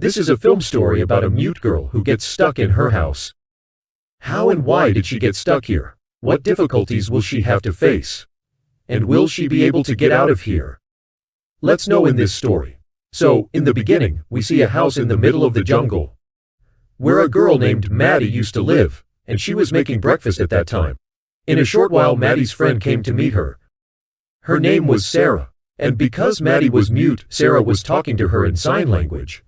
This is a film story about a mute girl who gets stuck in her house. How and why did she get stuck here? What difficulties will she have to face? And will she be able to get out of here? Let's know in this story. So, in the beginning, we see a house in the middle of the jungle, where a girl named Maddie used to live, and she was making breakfast at that time. In a short while, Maddie's friend came to meet her. Her name was Sarah, and because Maddie was mute, Sarah was talking to her in sign language.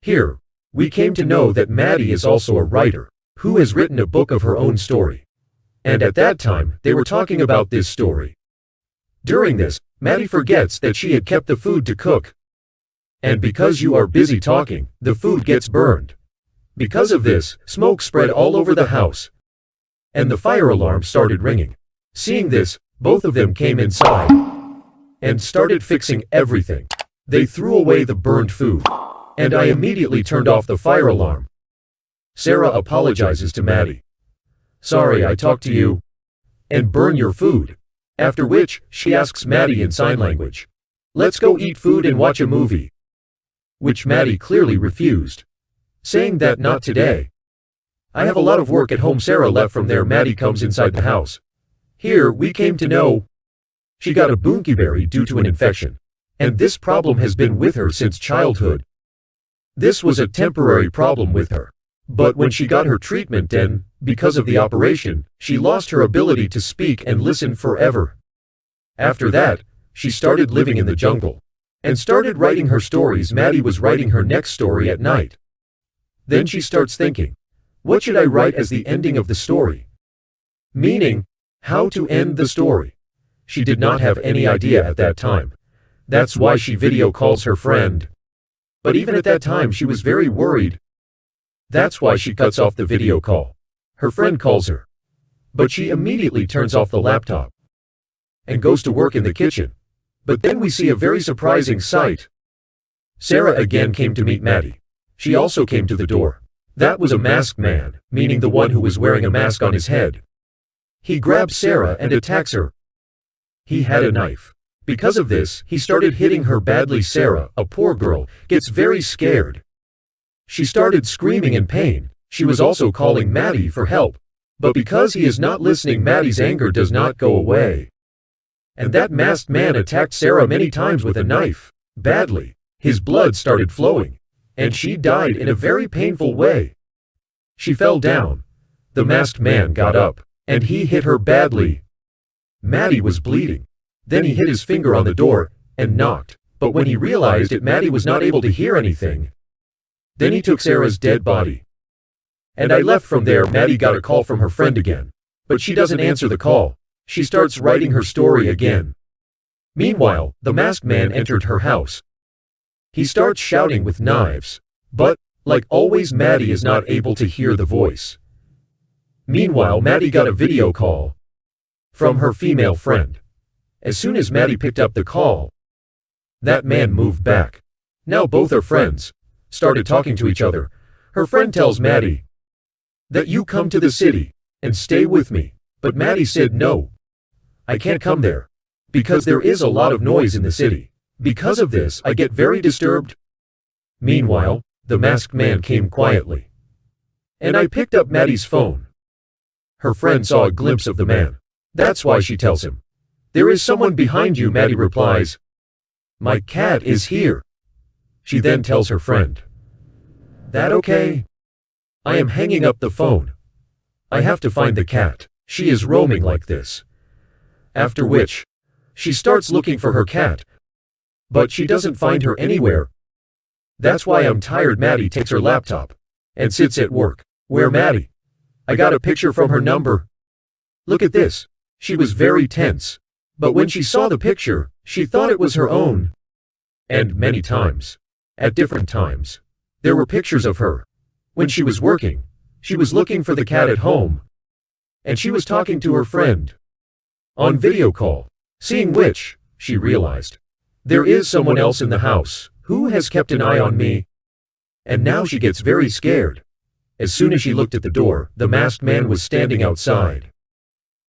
Here, we came to know that Maddie is also a writer, who has written a book of her own story. And at that time, they were talking about this story. During this, Maddie forgets that she had kept the food to cook. And because you are busy talking, the food gets burned. Because of this, smoke spread all over the house, and the fire alarm started ringing. Seeing this, both of them came inside and started fixing everything. They threw away the burned food, and I immediately turned off the fire alarm. Sarah apologizes to Maddie. "Sorry I talked to you and burn your food." After which, she asks Maddie in sign language, "Let's go eat food and watch a movie." Which Maddie clearly refused, saying that not today. "I have a lot of work at home." Sarah left from there. Maddie comes inside the house. Here, we came to know she got a boonkyberry due to an infection, and this problem has been with her since childhood. This was a temporary problem with her, but when she got her treatment and, because of the operation, she lost her ability to speak and listen forever. After that, she started living in the jungle and started writing her stories. Maddie was writing her next story at night. Then she starts thinking, what should I write as the ending of the story? Meaning, how to end the story. She did not have any idea at that time. That's why she video calls her friend. But even at that time she was very worried. That's why she cuts off the video call. Her friend calls her, but she immediately turns off the laptop and goes to work in the kitchen. But then we see a very surprising sight. Sarah again came to meet Maddie. She also came to the door. That was a masked man, meaning the one who was wearing a mask on his head. He grabs Sarah and attacks her. He had a knife. Because of this, he started hitting her badly. Sarah, a poor girl, gets very scared. She started screaming in pain. She was also calling Maddie for help. But because he is not listening, Maddie's anger does not go away. And that masked man attacked Sarah many times with a knife, badly. His blood started flowing, and she died in a very painful way. She fell down. The masked man got up, and he hit her badly. Maddie was bleeding. Then he hit his finger on the door and knocked, but when he realized it, Maddie was not able to hear anything. Then he took Sarah's dead body. And I left from there. Maddie got a call from her friend again, but she doesn't answer the call. She starts writing her story again. Meanwhile, the masked man entered her house. He starts shouting with knives, but, like always, Maddie is not able to hear the voice. Meanwhile, Maddie got a video call from her female friend. As soon as Maddie picked up the call, that man moved back. Now both are friends, started talking to each other. Her friend tells Maddie that you come to the city and stay with me. But Maddie said no. I can't come there, because there is a lot of noise in the city. Because of this, I get very disturbed. Meanwhile, the masked man came quietly, and I picked up Maddie's phone. Her friend saw a glimpse of the man. That's why she tells him, there is someone behind you. Maddie replies, my cat is here. She then tells her friend, that okay? I am hanging up the phone. I have to find the cat. She is roaming like this. After which, she starts looking for her cat, but she doesn't find her anywhere. That's why I'm tired. Maddie takes her laptop and sits at work. Where Maddie? I got a picture from her number. Look at this. She was very tense, but when she saw the picture, she thought it was her own. And many times, at different times, there were pictures of her. When she was working, she was looking for the cat at home, and she was talking to her friend on video call, seeing which, she realized, there is someone else in the house who has kept an eye on me. And now she gets very scared. As soon as she looked at the door, the masked man was standing outside,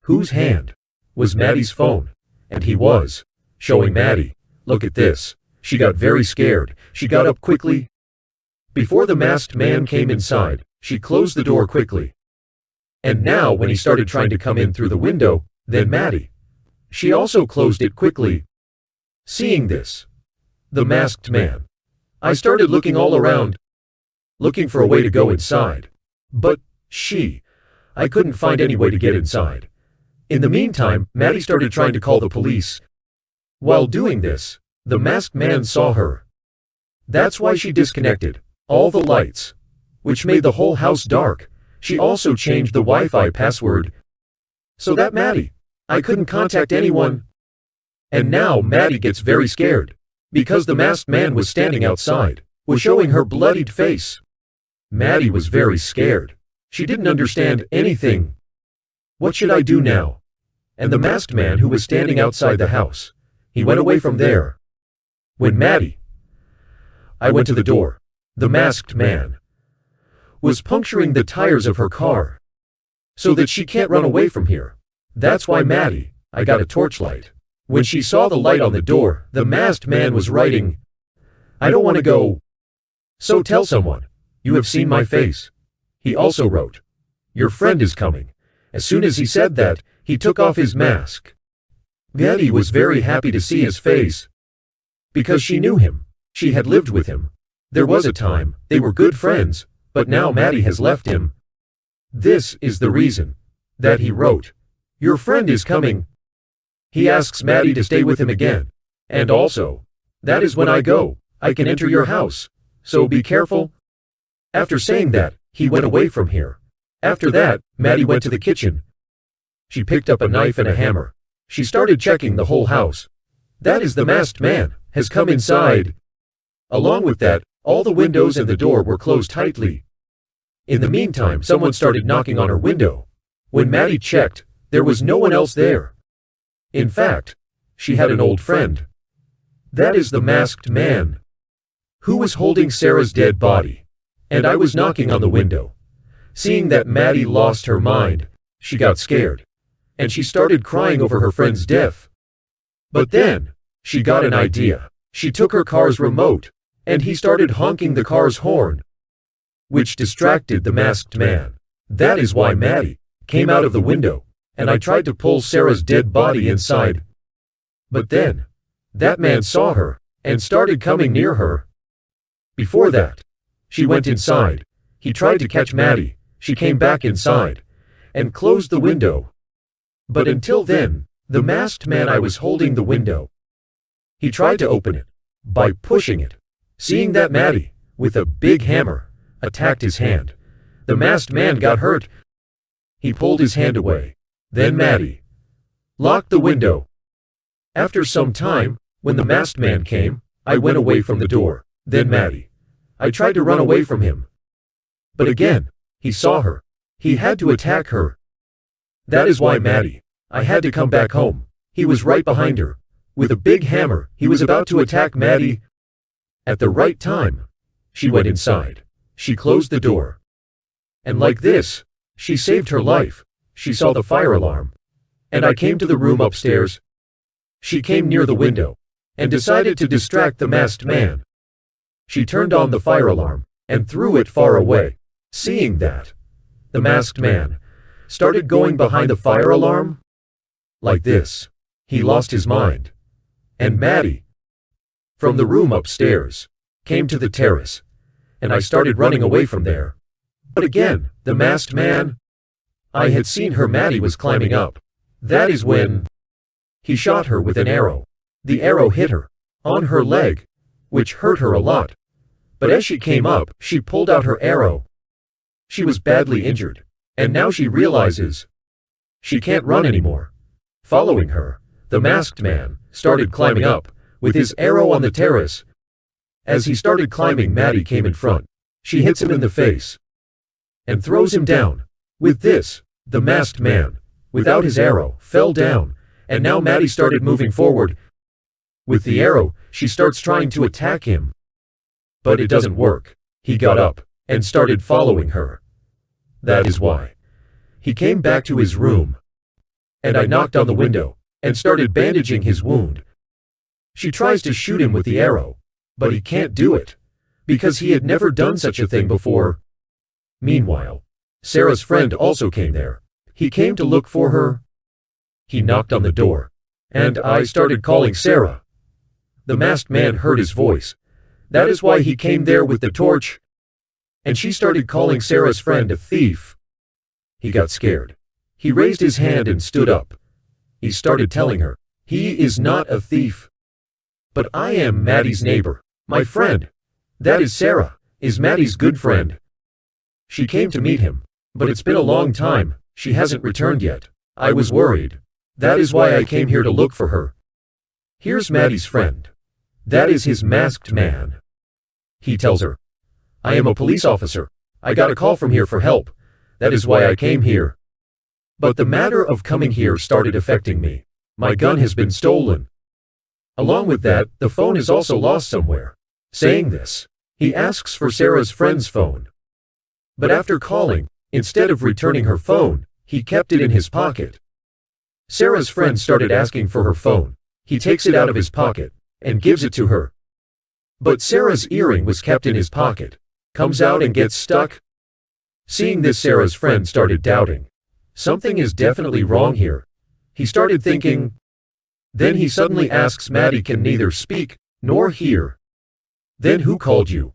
whose hand was Maddie's phone, and he was showing Maddie, look at this. She got very scared. She got up quickly Before the masked man came inside, she closed the door quickly. And now when he started trying to come in through the window, then Maddie, she also closed it quickly. Seeing this, the masked man, I started looking all around, looking for a way to go inside. But I couldn't find any way to get inside. In the meantime, Maddie started trying to call the police. While doing this, the masked man saw her. That's why she disconnected all the lights, which made the whole house dark. She also changed the Wi-Fi password so that I couldn't contact anyone. And now Maddie gets very scared because the masked man was standing outside, was showing her bloodied face. Maddie was very scared. She didn't understand anything. What should I do now? And the masked man who was standing outside the house, he went away from there. When I went to the door, the masked man was puncturing the tires of her car so that she can't run away from here. That's why I got a torchlight. When she saw the light on the door, the masked man was writing, "I don't want to go, so tell someone. You have seen my face." He also wrote, "Your friend is coming." As soon as he said that, he took off his mask. Maddie was very happy to see his face because she knew him. She had lived with him. There was a time they were good friends, but now Maddie has left him. This is the reason that he wrote, "Your friend is coming." He asks Maddie to stay with him again. And also, "That is when I go, I can enter your house, so be careful." After saying that, he went away from here. After that, Maddie went to the kitchen. She picked up a knife and a hammer. She started checking the whole house. That is the masked man has come inside. Along with that, all the windows and the door were closed tightly. In the meantime, someone started knocking on her window. When Maddie checked, there was no one else there. In fact, she had an old friend. That is the masked man who was holding Sarah's dead body. And I was knocking on the window. Seeing that Maddie lost her mind, she got scared. And she started crying over her friend's death. But then, she got an idea. She took her car's remote, and he started honking the car's horn, which distracted the masked man. That is why Maddie came out of the window, and I tried to pull Sarah's dead body inside. But then, that man saw her, and started coming near her. Before that, she went inside. He tried to catch Maddie. She came back inside, and closed the window. But until then, the masked man I was holding the window. He tried to open it by pushing it. Seeing that Maddie, with a big hammer, attacked his hand, the masked man got hurt. He pulled his hand away. Then Maddie locked the window. After some time, when the masked man came, I went away from the door. Then Maddie, I tried to run away from him. But again, he saw her. He had to attack her. That is why I had to come back home. He was right behind her. With a big hammer, he was about to attack Maddie. At the right time, she went inside. She closed the door. And like this, she saved her life. She saw the fire alarm. And I came to the room upstairs. She came near the window and decided to distract the masked man. She turned on the fire alarm and threw it far away. Seeing that, the masked man started going behind the fire alarm. Like this, he lost his mind. And Maddie, from the room upstairs, came to the terrace, and I started running away from there. But again, the masked man, I had seen her. Maddie was climbing up. That is when he shot her with an arrow. The arrow hit her on her leg, which hurt her a lot. But as she came up, she pulled out her arrow. She was badly injured, and now she realizes she can't run anymore. Following her, the masked man started climbing up with his arrow on the terrace. As he started climbing, Maddie came in front. She hits him in the face and throws him down. With this, the masked man, without his arrow, fell down, and now Maddie started moving forward. With the arrow, she starts trying to attack him. But it doesn't work. He got up and started following her. That is why he came back to his room. And I knocked on the window and started bandaging his wound. She tries to shoot him with the arrow, but he can't do it. because he had never done such a thing before. Meanwhile, Sarah's friend also came there. He came to look for her. He knocked on the door, and I started calling Sarah. The masked man heard his voice. That is why he came there with the torch. And she started calling Sarah's friend a thief. He got scared. He raised his hand and stood up. He started telling her, "He is not a thief. But I am Maddie's neighbor, my friend. That is Sarah, is Maddie's good friend. She came to meet him, but it's been a long time, she hasn't returned yet. I was worried. That is why I came here to look for her. Here's Maddie's friend. That is his masked man." He tells her, "I am a police officer. I got a call from here for help. That is why I came here. But the matter of coming here started affecting me. My gun has been stolen. Along with that, the phone is also lost somewhere." Saying this, he asks for Sarah's friend's phone. But after calling, instead of returning her phone, he kept it in his pocket. Sarah's friend started asking for her phone. He takes it out of his pocket and gives it to her. But Sarah's earring was kept in his pocket, comes out and gets stuck. Seeing this, Sarah's friend started doubting. Something is definitely wrong here. He started thinking. Then he suddenly asks Maddie can neither speak nor hear. "Then who called you?"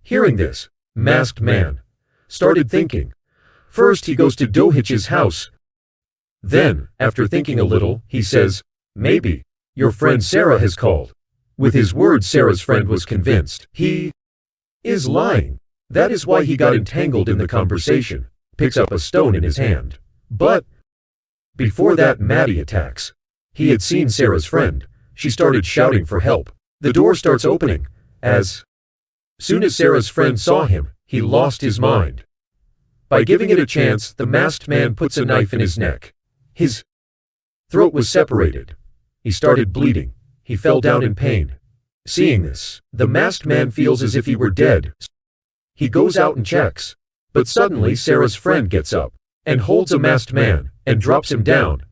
Hearing this, masked man started thinking. First he goes to Dohitch's house. Then, after thinking a little, he says, "Maybe your friend Sarah has called." With his words, Sarah's friend was convinced he is lying. That is why he got entangled in the conversation, picks up a stone in his hand. But before that, Maddie attacks. He had seen Sarah's friend. She started shouting for help. The door starts opening. As soon as Sarah's friend saw him, he lost his mind. By giving it a chance, the masked man puts a knife in his neck. His throat was separated. He started bleeding. He fell down in pain. Seeing this, the masked man feels as if he were dead. He goes out and checks. But suddenly Sarah's friend gets up and holds a masked man and drops him down,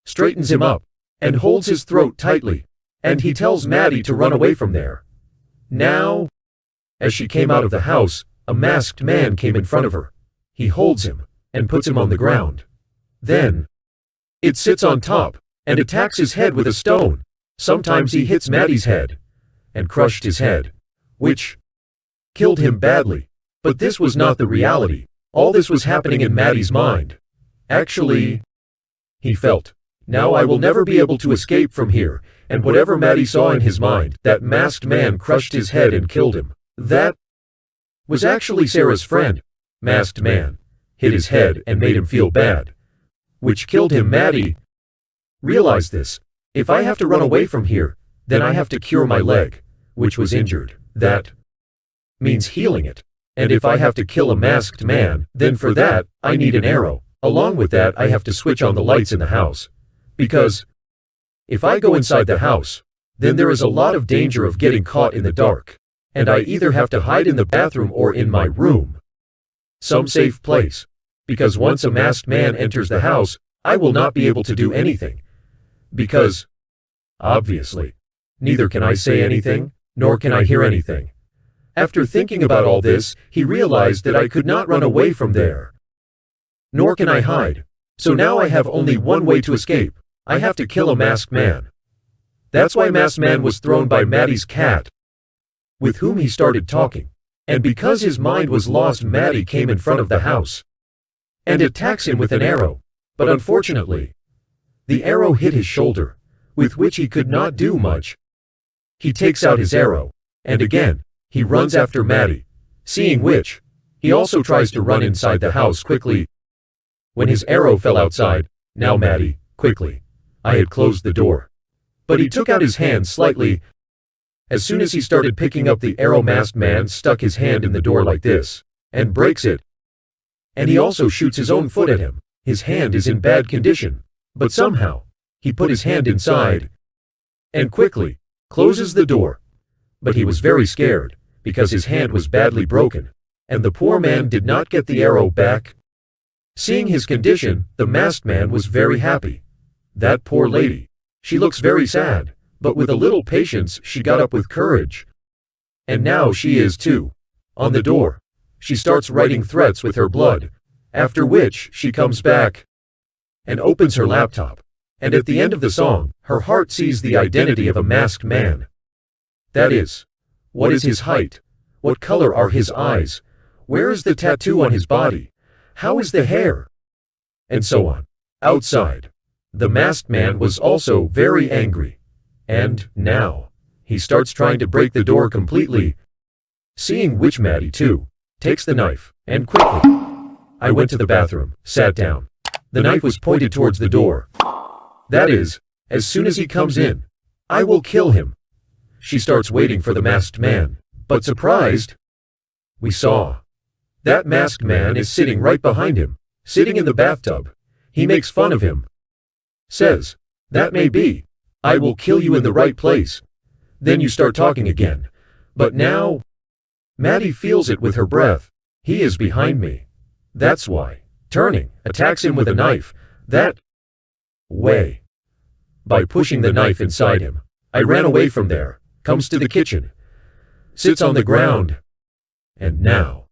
straightens him up, and holds his throat tightly, and he tells Maddie to run away from there. Now, as she came out of the house, a masked man came in front of her. He holds him and puts him on the ground. Then, it sits on top and attacks his head with a stone. Sometimes he hits Maddie's head and crushed his head, which killed him badly. But this was not the reality. All this was happening in Maddie's mind. Actually, he felt, now I will never be able to escape from here, and whatever Maddie saw in his mind, that masked man crushed his head and killed him. That was actually Sarah's friend. Masked man hit his head and made him feel bad, which killed him. Maddie realized this. If I have to run away from here, then I have to cure my leg, which was injured. That means healing it. And if I have to kill a masked man, then for that, I need an arrow. Along with that, I have to switch on the lights in the house. Because if I go inside the house, then there is a lot of danger of getting caught in the dark. And I either have to hide in the bathroom or in my room, some safe place. Because once a masked man enters the house, I will not be able to do anything. Because, obviously, neither can I say anything, nor can I hear anything. After thinking about all this, he realized that I could not run away from there. Nor can I hide. So now I have only one way to escape. I have to kill a masked man. That's why masked man was thrown by Maddie's cat, with whom he started talking. And because his mind was lost, Maddie came in front of the house and attacks him with an arrow. But unfortunately, the arrow hit his shoulder, with which he could not do much. He takes out his arrow, and again, he runs after Maddie, seeing which, he also tries to run inside the house quickly. When his arrow fell outside, now Maddie, quickly, I had closed the door. But he took out his hand slightly. As soon as he started picking up the arrow, masked man stuck his hand in the door like this, and breaks it. And he also shoots his own foot at him. His hand is in bad condition, but somehow, he put his hand inside, and quickly, closes the door. But he was very scared, because his hand was badly broken, and the poor man did not get the arrow back. Seeing his condition, the masked man was very happy. That poor lady, she looks very sad, but with a little patience she got up with courage, And now she is too. On the door, she starts writing threats with her blood, after which she comes back and opens her laptop. And at the end of the song, her heart sees the identity of a masked man. That is, what is his height? What color are his eyes? Where is the tattoo on his body? How is the hair? And so on. Outside, the masked man was also very angry. And now, he starts trying to break the door completely. Seeing which Maddie too takes the knife, and quickly, I went to the bathroom, sat down. The knife was pointed towards the door. That is, as soon as he comes in, I will kill him. She starts waiting for the masked man, but surprised, we saw that masked man is sitting right behind him, sitting in the bathtub. He makes fun of him. Says, that may be. I will kill you in the right place. Then you start talking again. But now, Maddie feels it with her breath. He is behind me. That's why, turning, attacks him with a knife. That way. By pushing the knife inside him, I ran away from there, comes to the kitchen, sits on the ground. And now,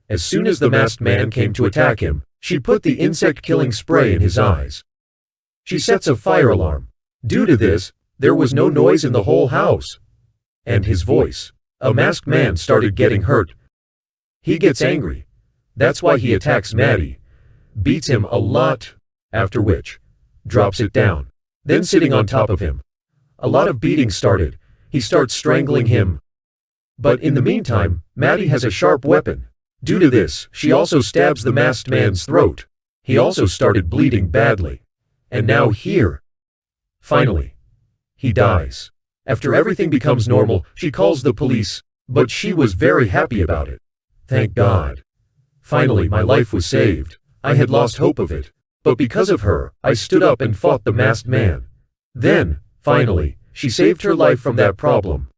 as soon as the masked man came to attack him, she put the insect-killing spray in his eyes. She sets a fire alarm. Due to this, there was no noise in the whole house. And his voice, a masked man, started getting hurt. He gets angry. That's why he attacks Maddie, beats him a lot, after which, drops it down, then sitting on top of him. A lot of beating started. He starts strangling him. But in the meantime, Maddie has a sharp weapon. Due to this, she also stabs the masked man's throat. He also started bleeding badly. And now here, finally, he dies. After everything becomes normal, she calls the police, but she was very happy about it. Thank God. Finally, my life was saved. I had lost hope of it. But because of her, I stood up and fought the masked man. Then, finally, she saved her life from that problem.